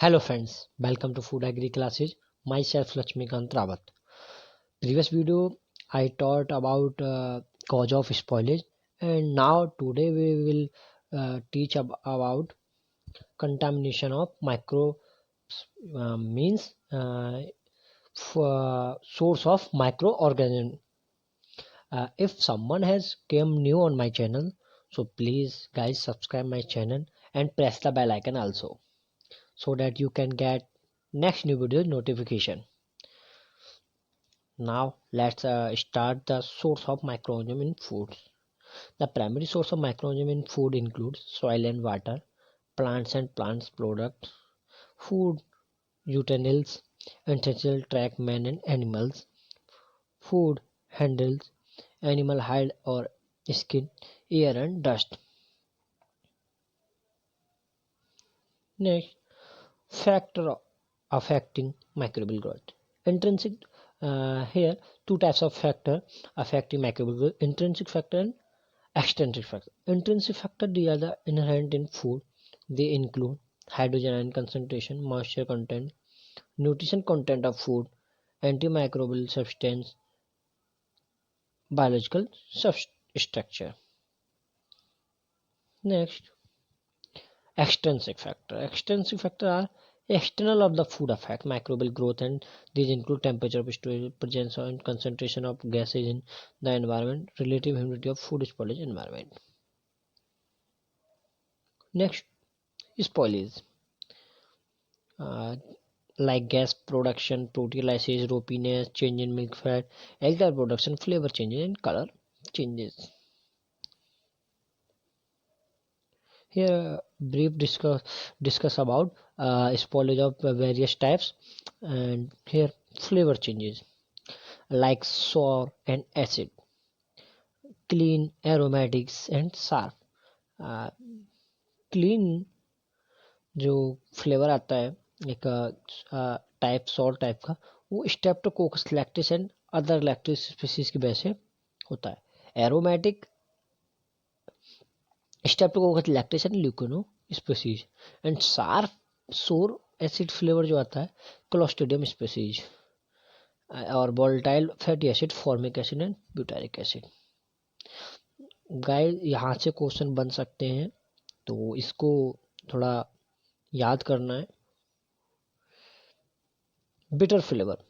Hello friends, welcome to Food Agri Classes. Myself Lakshmikant Rawat. Previous video I taught about cause of spoilage, and now today we will teach about contamination of micro means source of microorganism. If someone has came new on my channel, so please guys subscribe my channel and press the bell icon also, so that you can get next new video notification. Now let's start the source of microorganism in foods. The primary source of microorganism in food includes soil and water, plants and plants products, food utensils, ancestral tract men and animals, food handles, animal hide or skin, air and dust. Next, factor affecting microbial growth. Intrinsic here two types of factor affecting microbial growth: intrinsic factor and extrinsic factor. Intrinsic factor, they are the inherent in food. They include hydrogen ion concentration, moisture content, nutrition content of food, antimicrobial substance, biological structure. Next, extrinsic factor. Extrinsic factor are external of the food affect microbial growth, and these include temperature of storage, presence and concentration of gases in the environment, relative humidity of food spoilage environment. Next, spoilage. Uh, like gas production, proteolysis, ropiness, change in milk fat, alcohol production, flavor changes, and color changes. Here, brief discuss about spoilage of various types, and here flavor changes like sour and acid, clean, aromatics, and sour. Clean जो flavour आता है एक type salt type का, वो streptococcus lactis and other lactis species की वजह से होता है. Aromatic streptococcus lactis and leucono species. And sour acid flavour जो आता है क्लोस्ट्रिडियम स्पीसीज. और volatile fatty acid formic acid and butyric acid. Guys यहाँ से क्वेश्चन बन सकते हैं, तो इसको थोड़ा याद करना है. Bitter flavour,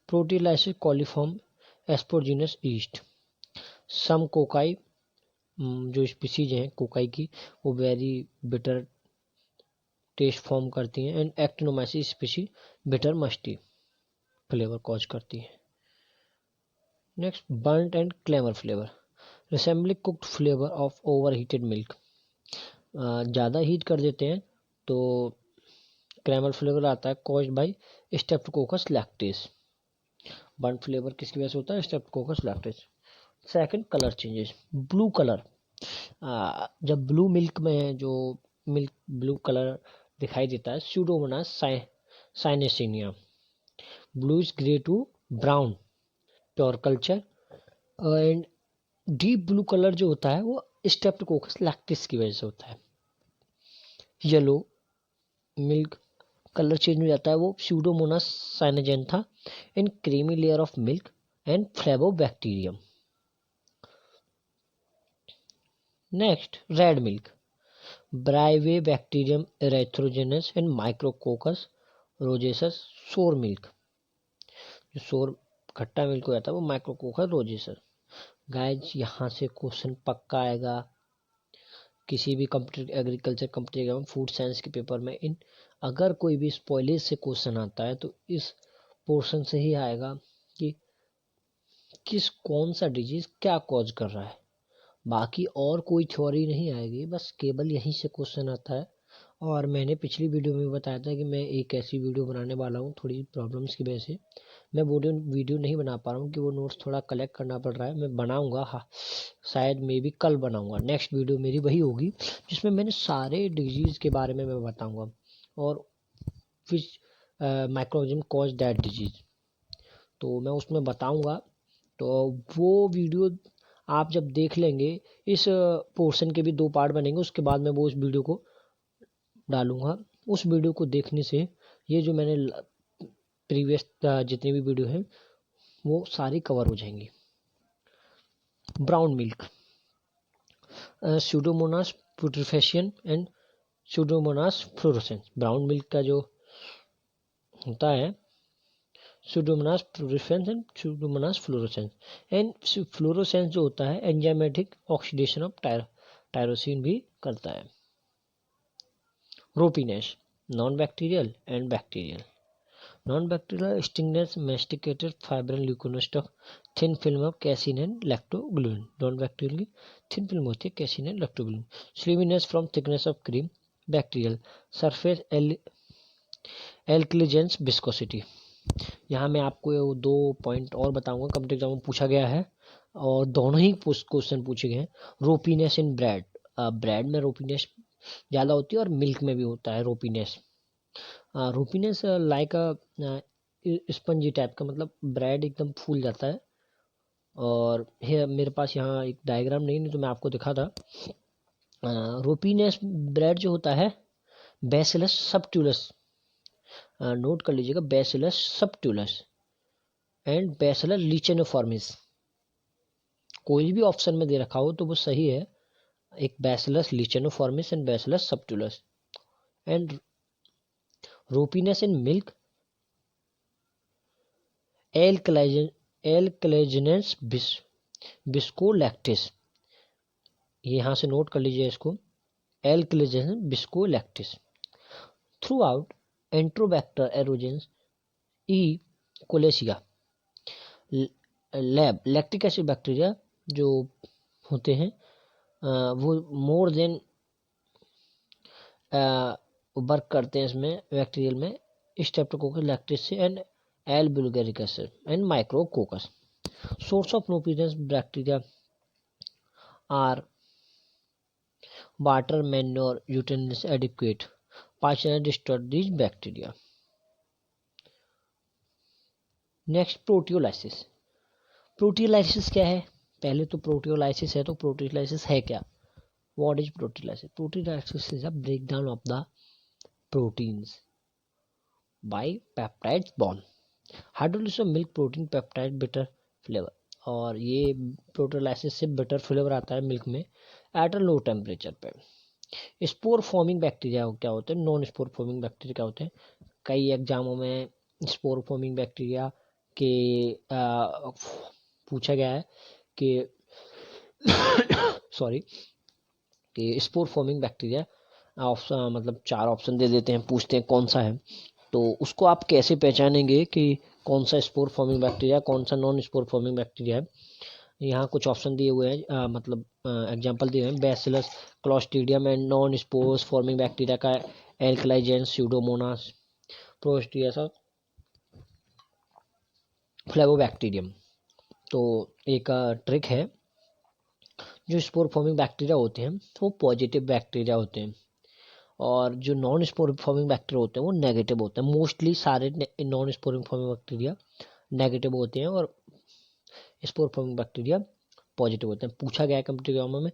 proteolysis coliform asporogenous yeast. Some cocci, जो स्पीसीज हैं कोकाई की, वो वेरी बिटर टेस्ट फॉर्म करती हैं. And actinomyces species bitter musty flavour cause करती है. Next, burnt and caramel flavour, resembling cooked flavour of over heated milk. ज़्यादा heat कर देते हैं तो क्रेमल फ्लेवर आता है, caused by streptococcus lactis. Burn flavour किसकी वजह से होता है? Streptococcus lactis. Second, colour changes. Blue colour, जब ब्लू मिल्क में जो मिल्क ब्लू कलर दिखाई देता है, pseudomonas syncyanea. Blue is grey to brown, pure culture. And deep blue colour जो होता है वो स्ट्रेप्टोकोकस लैक्टिस की वजह से होता है. येलो मिल्क कलर चेंज हो जाता है, वो pseudomonas synxantha in creamy layer of milk and flavobacterium. Next, red milk, brevibacterium erythrogenes and micrococcus roseus. Sour milk, जो सोर खट्टा मिल्क हो जाता है वो माइक्रोकोकस रोजेसस. गाइज यहाँ से क्वेश्चन पक्का आएगा किसी भी computer agriculture computer food science के पेपर में. इन अगर कोई भी स्पॉइलेज से क्वेश्चन आता है तो इस पोर्शन से ही आएगा कि कौन सा डिजीज क्या कॉज कर रहा है. बाकी और कोई थ्योरी नहीं आएगी, बस केवल यहीं से क्वेश्चन आता है. और मैंने पिछली वीडियो में बताया था कि मैं एक ऐसी वीडियो बनाने वाला हूँ, थोड़ी प्रॉब्लम्स की वजह से मैं वीडियो नहीं बना पा रहा हूँ कि वो नोट्स थोड़ा कलेक्ट करना पड़ रहा है. मैं बनाऊँगा, हाँ शायद मे भी कल बनाऊँगा. नेक्स्ट वीडियो मेरी वही होगी जिसमें मैंने सारे डिजीज़ के बारे में मैं बताऊँगा और विच माइक्रोऑर्गेनिज्म कॉज दैट डिजीज, तो मैं उसमें बताऊँगा. तो वो वीडियो आप जब देख लेंगे, इस पोर्शन के भी 2 पार्ट बनेंगे, उसके बाद मैं वो उस वीडियो को डालूँगा. उस वीडियो को देखने से ये जो मैंने प्रीवियस जितने भी वीडियो हैं वो सारी कवर हो जाएंगी। Brown milk, pseudomonas putrefaciens and pseudomonas fluorescens. Brown milk का जो होता है pseudomonas putrefaciens and pseudomonas fluorescens. And fluorescens जो होता है एंजाइमेटिक ऑक्सीडेशन ऑफ टायरोसिन भी करता है। Ropiness, non bacterial and bacterial. Non bacterial stringiness masticated fibrin leuconostoc thin film of casein and lactoglobulin. Non bacterial की थिन फिल्म होती है casein and lactoglobulin. Sliminess from thickness of cream. Bacterial surface alcaligenes viscosity. यहाँ मैं आपको 2 point और बताऊंगा, competitive exam में पूछा गया है और दोनों ही क्वेश्चन पूछे गए हैं। रोपीनेस इन ब्रेड, ब्रेड में रोपीनेस ज़्यादा होती है और मिल्क में भी होता है रोपीनेस। रोपीनेस लाइक स्पंजी टाइप का, मतलब ब्रेड एकदम फूल जाता है। और मेरे पास यहाँ एक डायग्राम नहीं तो मैं आपको दिखा था। रोपीनेस ब्रेड जो होता है बैसिलस सबट्यूलस, नोट कर लीजिएगा, बैसिलस सबट्यूलस एंड बैसिलस लीचेनोफॉर्मिस। कोई भी ऑप्शन में दे रखा हो तो वो सही है। एक bacillus licheniformis and bacillus subtilis. And ropiness in milk alcaligenes viscolactis. ये यहाँ से नोट कर लीजिए इसको, alcaligenes viscolactis. Throughout enterobacter aerogenes E coli lab lactic acid bacteria जो होते हैं वो मोर देन वर्क करते हैं इसमें बैक्टीरियल में streptococcus lactis and L bulgaricus acid and micrococcus. Source of ropiness bacteria are water, manure, utensils adequate partially destroy these bacteria. Next proteolysis. Proteolysis क्या है? पहले तो प्रोटियोलाइसिस है तो प्रोटियोलाइसिस है क्या? What is proteolysis? Proteolysis is a breakdown of the proteins by peptides bond. Hydrolysis of milk protein peptide bitter flavour. और ये प्रोटियोलाइसिस से बिटर फ्लेवर आता है मिल्क में एट अ लो टेम्परेचर पे। स्पोर फॉर्मिंग बैक्टीरिया क्या होते हैं? नॉन स्पोर फॉर्मिंग बैक्टीरिया क्या होते हैं? कई एग्जामों में स्पोर फॉर्मिंग बैक्टीरिया के पूछा गया है कि सॉरी कि स्पोर फॉर्मिंग बैक्टीरिया ऑप्शन, मतलब 4 ऑप्शन दे देते हैं, पूछते हैं कौन सा है, तो उसको आप कैसे पहचानेंगे कि कौन सा स्पोर फॉर्मिंग बैक्टीरिया कौन सा नॉन स्पोर फॉर्मिंग बैक्टीरिया है? यहाँ कुछ ऑप्शन दिए हुए हैं, मतलब एग्जांपल दिए हुए हैं। Bacillus clostridium and non spores forming bacteria का एल्कलाइजेंस स्यूडोमोनास प्रोस्टियस फ्लेवोबैक्टीरियम। तो एक ट्रिक है, जो स्पोर फॉर्मिंग बैक्टीरिया होते हैं वो पॉजिटिव बैक्टीरिया होते हैं और जो नॉन स्पोर फॉर्मिंग बैक्टीरिया होते हैं वो नेगेटिव होते हैं। मोस्टली सारे non spore forming bacteria negative होते हैं और स्पोर फॉर्मिंग बैक्टीरिया पॉजिटिव होते हैं। पूछा गया है कॉम्पिटिटिव एग्जाम में,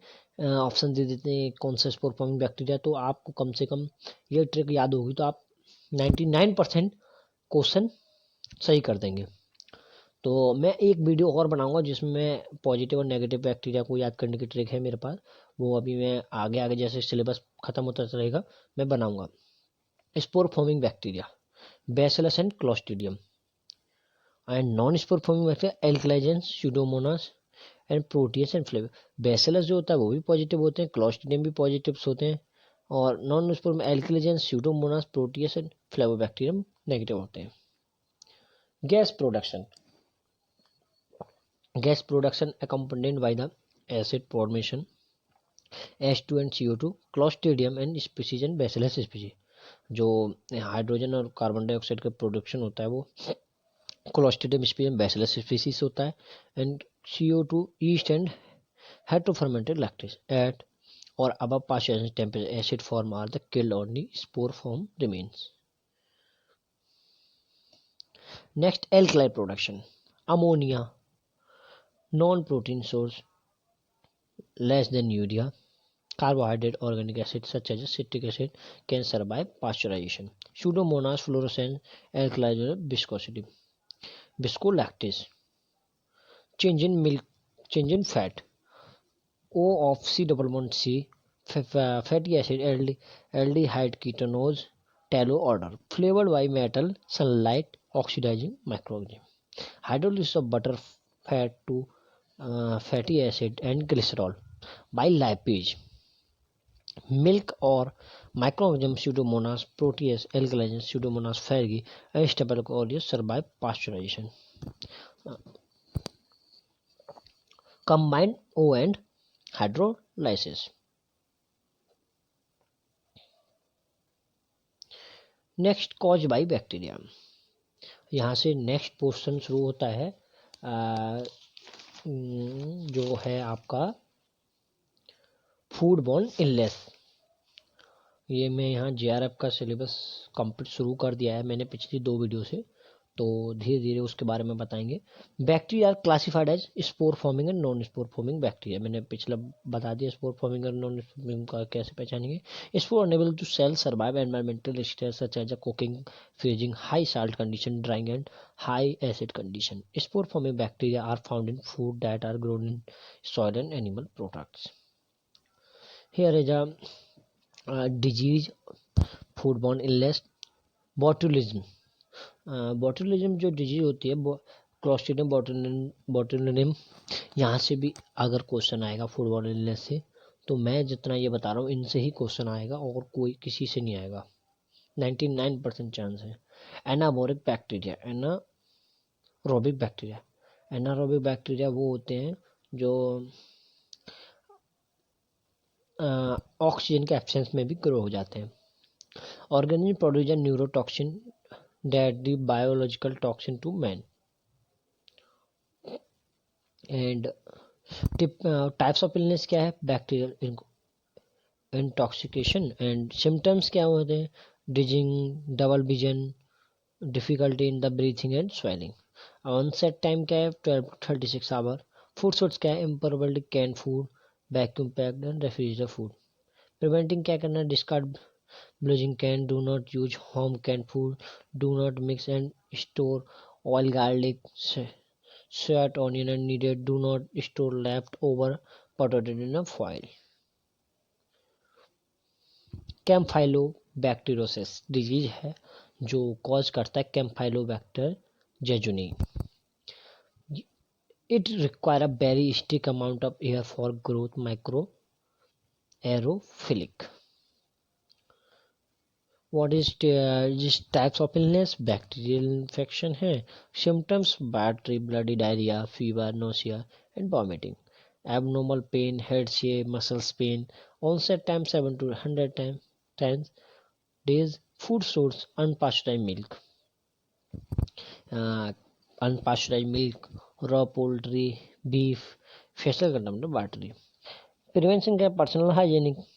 ऑप्शन दे देते हैं कौन सा स्पोर फॉर्मिंग बैक्टीरिया, तो आपको कम से कम ये ट्रिक याद होगी तो आप 99% क्वेश्चन सही कर देंगे। तो मैं एक वीडियो और बनाऊंगा जिसमें मैं पॉजिटिव और नेगेटिव बैक्टीरिया को याद करने की ट्रिक है मेरे पास, वो अभी मैं आगे आगे जैसे सिलेबस खत्म होता रहेगा मैं बनाऊंगा। Spore forming bacteria bacillus and clostridium and non spore forming bacteria alcaligenes pseudomonas and proteus and flavour. Bacillus जो होता है वो भी पॉजिटिव होते हैं, क्लोस्ट्रीडियम भी पॉजिटिव होते हैं और नॉन स्पोर में एल्कलाइजेंस स्यूडोमोनास प्रोटियस एंड फ्लेवोबैक्टीरियम नेगेटिव होते हैं। Gas production, gas production accompanied by the acid formation H2 and CO2 clostridium and species and bacillus species. जो हाइड्रोजन और कार्बन डाइऑक्साइड का प्रोडक्शन होता है वो क्लोस्ट्रीडियम स्पीसीज बैसिलस स्पीसीज होता है and CO2 yeast and heterofermentative lactics at or above partial temperature acid form are the killed only spore form remains. Next, alkali production. Ammonia, non-protein source less than urea, Carbohydrate organic acid such as citric acid can survive pasteurization. Pseudomonas fluorescens alkalizer viscosity. Viscolactase. Change in milk, change in fat. O of C double bond C. Fatty acid aldehyde ketonose tallow order. Flavored by metal sunlight oxidizing microorganism. Hydrolysis of butter fat to fatty acid and glycerol by lipase. Milk or microorganism Pseudomonas proteus alkalizer Pseudomonas fergi and Staphylococcus survive pasteurization. Combined O and hydrolysis. Next cause by bacteria. यहाँ से next portion शुरू होता है जो है आपका food borne illness. ये मैं यहाँ जेआरएफ का सिलेबस कंप्लीट शुरू कर दिया है मैंने पिछली 2 वीडियो से, तो धीरे धीरे उसके बारे में बताएंगे। Bacteria are classified as spore forming and non spore forming bacteria. मैंने पिछला बता दिया स्पोर फॉर्मिंग और नॉन स्पोर फॉर्मिंग का कैसे पहचानेंगे। Spore enable to cell survive environmental stress such as cooking, freezing, high salt condition, drying and high acid condition. Spore forming bacteria are found in food that are grown in soil and animal products. Here is a disease food borne illness botulism. Botulism जो disease होती है clostridium botulism, यहाँ से भी अगर question आएगा food borne illness से तो मैं जितना ये बता रहा हूँ इनसे ही क्वेश्चन आएगा और कोई किसी से नहीं आएगा, 99% चांस है। Anaerobic bacteria, anaerobic bacteria. Anaerobic bacteria वो होते हैं जो ऑक्सीजन के एब्सेंस में भी ग्रो हो जाते हैं। Organism produce neurotoxin that the biological toxin to man. And types of illness क्या है, बैक्टीरियल इंटॉक्सिकेशन। एंड सिम्टम्स क्या होते हैं, dizziness, double vision, difficulty in the breathing and swelling. Onset time क्या है, 12 to 36 आवर। फूड सोर्स क्या है, improperly can food, vacuum packed and refrigerator food. Preventing क्या करना है, discard bulging can, do not use home can food, do not mix and store oil, garlic, sweat onion and needed, do not store left over potato in a foil। Campylobacteriosis disease है जो cause करता है campylobacter jejuni. It require a very strict amount of air for growth, microaerophilic. What is जिस types of illness, bacterial infection है। Symptoms watery, bloody, diarrhoea, fever, nausea and vomiting. Abnormal pain, headache, muscles pain. Onset time 7 to 100 days। Food source unpasteurised milk, unpasteurised milk, raw poultry, beef, faecal contaminated water. Prevention क्या, personal hygienic,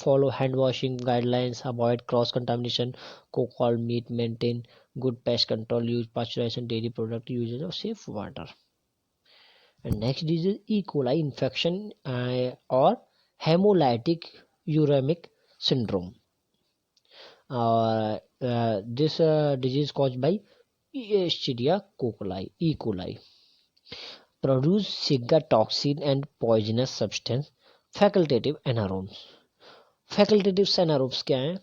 follow hand washing guidelines, avoid cross contamination, cook all meat, maintain good pest control, use pasteurization dairy product, usage of safe water। And next disease E. coli infection or hemolytic uremic syndrome। This disease caused by Escherichia coli, E. coli, produce cigar toxin and poisonous substance, facultative anaerobes। Facultative anaerobes क्या हैं,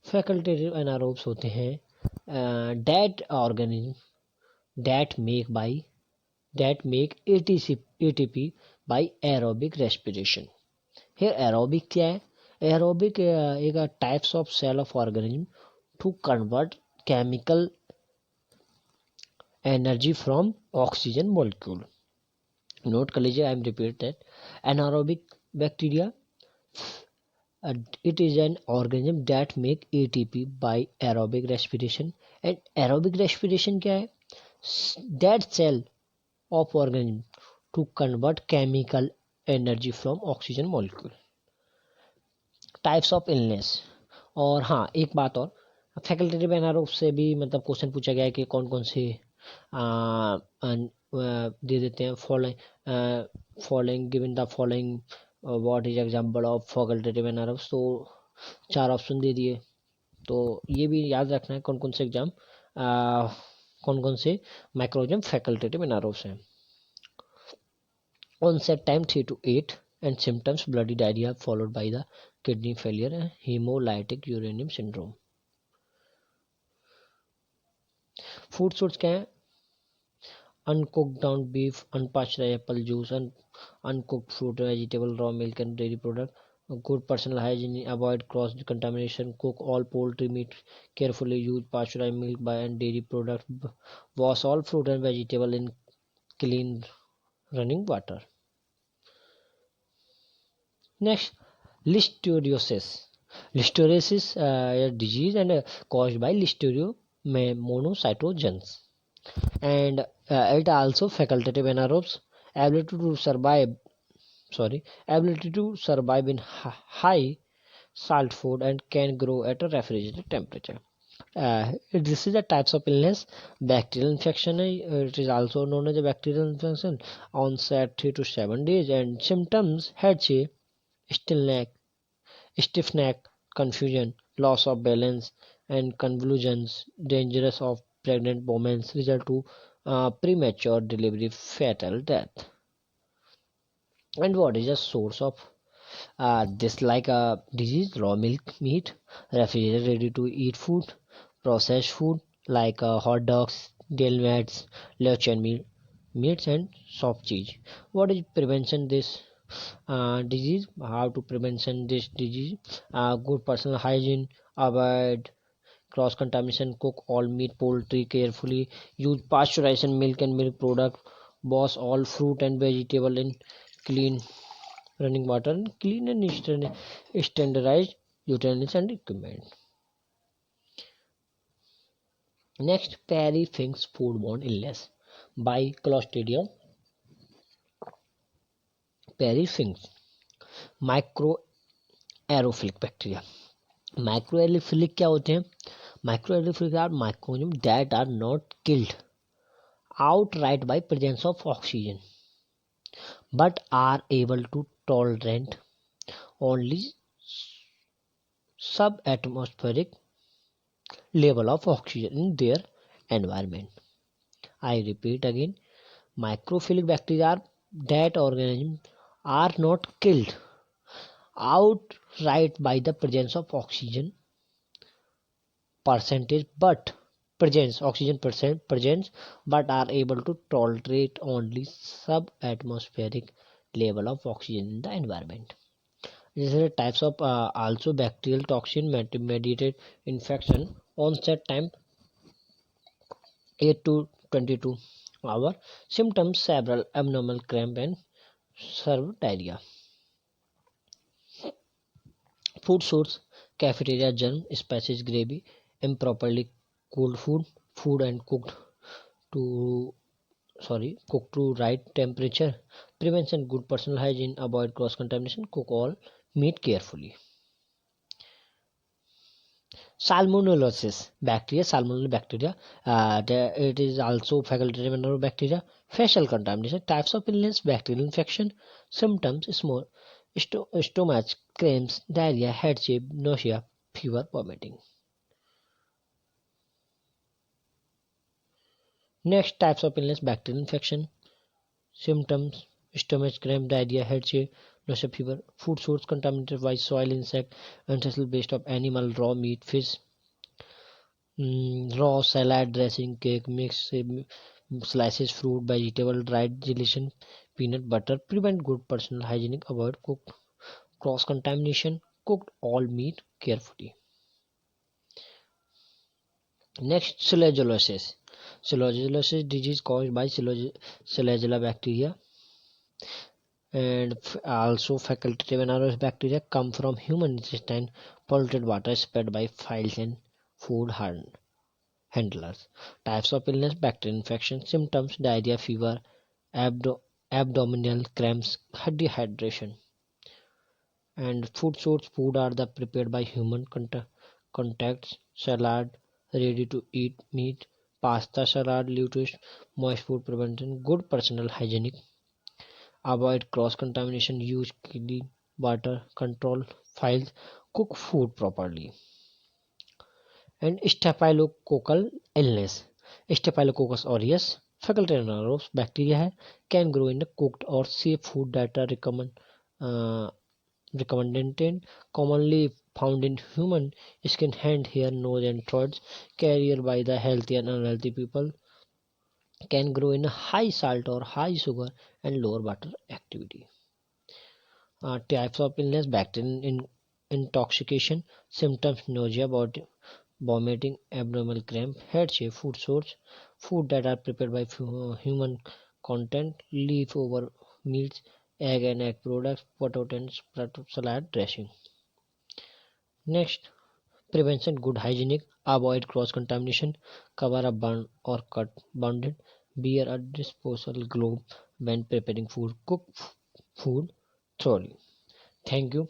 facultative anaerobes होते हैं that organism that make ATP by aerobic respiration. Here aerobic क्या है, aerobic एक types of cell of organism to convert chemical energy from oxygen molecule. Note कर लीजिए, I am repeat that anaerobic bacteria, it is an organism that make ATP by aerobic respiration। and aerobic respiration क्या है, that cell of organism to convert chemical energy from oxygen molecule। Types of illness. और हाँ एक बात और, facultative anaerobe से भी मतलब क्वेश्चन पूछा गया है कि कौन कौन से दे देते हैं, following given the following what is example of facultative anaerobes, तो 4 ऑप्शन दे दिए। तो ये भी याद रखना है कौन कौन से एग्जाम कौन कौन से माइक्रोजम फैकल्टेटिव एनारोब्स हैं। Onset time 3 to 8 and symptoms bloody diarrhea followed by the kidney failure and hemolytic uremic syndrome. Food source क्या है? Uncooked ground beef, unpasteurized apple juice, uncooked fruit, vegetable, raw milk and dairy product. Good personal hygiene, avoid cross contamination, cook all poultry meat carefully, use pasteurized milk by and dairy products, wash all fruit and vegetable in clean running water. Next, listeriosis. Listeriosis a disease and caused by Listeria monocytogenes, and it also facultative anaerobes ability to survive. Ability to survive in high salt food and can grow at a refrigerated temperature. This is the types of illness. Bacterial infection, it is also known as a bacterial infection. Onset 3 to 7 days and symptoms: headache, still neck, stiff neck, confusion, loss of balance, and convulsions. Dangerous of pregnant women, result to premature delivery, fatal death. And what is the source of this like a disease? Raw milk, meat, refrigerated ready to eat food, processed food like hot dogs, donuts, luncheon meats and soft cheese. What is prevention this disease? How to prevention this disease? Good personal hygiene, avoid cross contamination, cook all meat poultry carefully, use pasteurized milk and milk product, wash all fruit and vegetable in clean running water, and clean and standardized utensils and equipment. Next, Perry Fink's foodborne illness by Clostridium perifrinx. Microaerophilic bacteria. Microaerophilic क्या होते हैं? Microaerophilic are microorganisms that are not killed outright by presence of oxygen but are able to tolerate only subatmospheric level of oxygen in their environment. I repeat again, microphilic bacteria are that organisms are not killed outright by the presence of oxygen percentage but presence oxygen percent presence but are able to tolerate only subatmospheric level of oxygen in the environment. These are types of also bacterial toxin mediated infection. Onset time 8 to 22 hour. Symptoms: several abnormal cramp and serve diarrhea. Food source: cafeteria germ, species gravy, improperly cooled food and to cooked to right temperature. Prevention: good personal hygiene, avoid cross contamination, cook all meat carefully. Salmonellosis bacteria, salmonella bacteria, it is also facultative bacteria. Facial contamination, types of illness: bacterial infection, symptoms: small stomach, cramps, diarrhea, headache, nausea, fever, vomiting. Next, types of illness: bacterial infection, symptoms: stomach cramp, diarrhea, headache, nausea, fever. Food source: contaminated by soil, insect, ancestral based of animal, raw meat, fish, raw salad dressing, cake mix, slices, fruit, vegetable, dried gelatin, peanut butter. Prevent good personal hygienic, avoid cooked cross contamination, cooked all meat carefully. Next, Shigellosis. Shigellosis disease caused by Shigella bacteria and also facultative anaerobic bacteria come from human intestine, polluted water spread by flies and food handlers. Types of illness: bacterial infection, symptoms: diarrhea, fever, abdominal cramps, dehydration. And food source: food are the prepared by human contacts, salad, ready to eat meat, pasta, salad, lettuce, moist food. Prevention: good personal hygienic, avoid cross contamination, use clean water control files, cook food properly. And staphylococcal illness. Staphylococcus aureus faculty bacteria है, can grow in a cooked or safe food that are uh, recommended, commonly found in human skin, hand, hair, nose, and throats, carrier by the healthy and unhealthy people, can grow in a high salt or high sugar and lower water activity. Types of illness: bacterial intoxication, symptoms nausea, vomiting, abdominal cramp, headache, food source, food that are prepared by human content, leftover meats, egg and egg products, potato salad dressing. Next, prevention: good hygienic, avoid cross contamination, cover up burn or cut bounded, wear a disposable glove when preparing food, cook food thoroughly. Thank you.